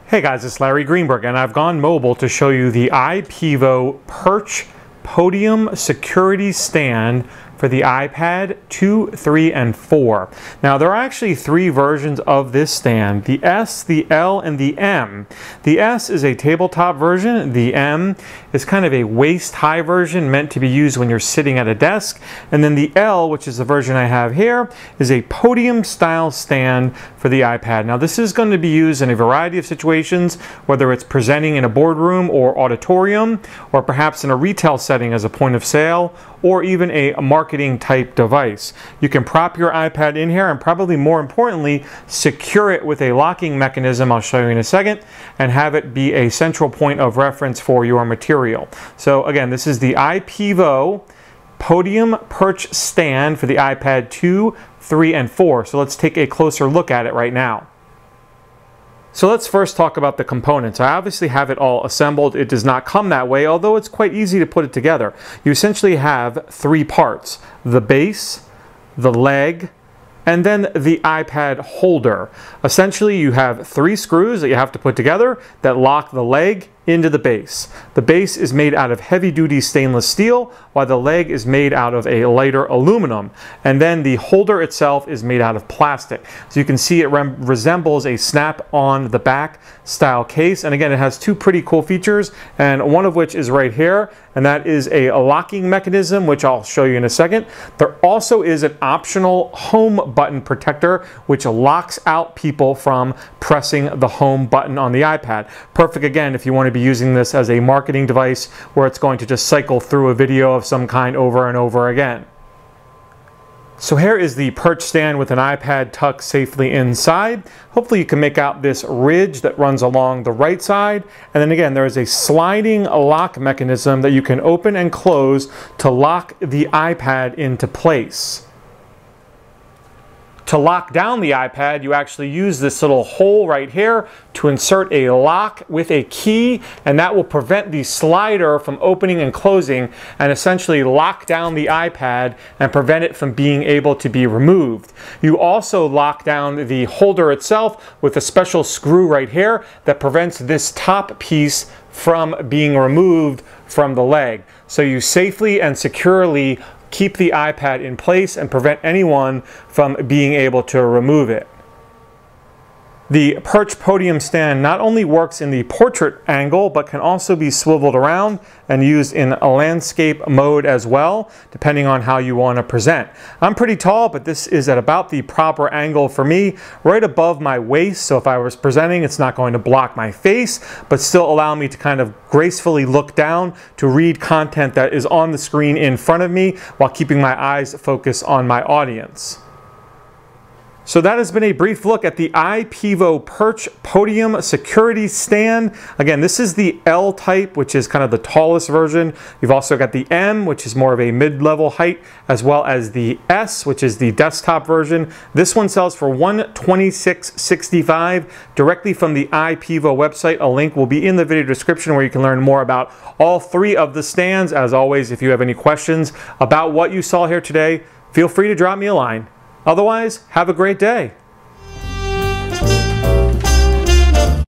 Hey guys, it's Larry Greenberg, and I've gone mobile to show you the iPEVO Perch Podium Security Stand for the iPad 2, 3, and 4. Now, there are actually 3 versions of this stand: the S, the L, and the M. The S is a tabletop version. The M is kind of a waist-high version meant to be used when you're sitting at a desk. And then the L, which is the version I have here, is a podium-style stand for the iPad. Now, this is going to be used in a variety of situations, whether it's presenting in a boardroom or auditorium, or perhaps in a retail setting as a point of sale, or even a marketing type device. You can prop your iPad in here and, probably more importantly, secure it with a locking mechanism I'll show you in a second, and have it be a central point of reference for your material. So again, this is the iPEVO Podium Perch Stand for the iPad 2, 3, and 4. So let's take a closer look at it right now. So let's first talk about the components. I obviously have it all assembled. It does not come that way, although it's quite easy to put it together. You essentially have 3 parts: the base, the leg, and then the iPad holder. Essentially, you have 3 screws that you have to put together that lock the leg into the base. The base is made out of heavy-duty stainless steel, while the leg is made out of a lighter aluminum. And then the holder itself is made out of plastic. So you can see it resembles a snap-on-the-back style case. And again, it has 2 pretty cool features, and one of which is right here, and that is a locking mechanism, which I'll show you in a second. There also is an optional home button protector, which locks out people from pressing the home button on the iPad. Perfect, again, if you want to be using this as a marketing device where it's going to just cycle through a video of some kind over and over again. So here is the perch stand with an iPad tucked safely inside. Hopefully you can make out this ridge that runs along the right side. And then again, there is a sliding lock mechanism that you can open and close to lock the iPad into place. To lock down the iPad, you actually use this little hole right here to insert a lock with a key, and that will prevent the slider from opening and closing, and essentially lock down the iPad and prevent it from being able to be removed. You also lock down the holder itself with a special screw right here that prevents this top piece from being removed from the leg. So you safely and securely keep the iPad in place and prevent anyone from being able to remove it. The Perch Podium Stand not only works in the portrait angle, but can also be swiveled around and used in a landscape mode as well, depending on how you want to present. I'm pretty tall, but this is at about the proper angle for me, right above my waist, so if I was presenting, it's not going to block my face, but still allow me to kind of gracefully look down to read content that is on the screen in front of me while keeping my eyes focused on my audience. So that has been a brief look at the iPEVO Perch Podium Security Stand. Again, this is the L type, which is kind of the tallest version. You've also got the M, which is more of a mid-level height, as well as the S, which is the desktop version. This one sells for $126.65 directly from the iPEVO website. A link will be in the video description where you can learn more about all 3 of the stands. As always, if you have any questions about what you saw here today, feel free to drop me a line. Otherwise, have a great day.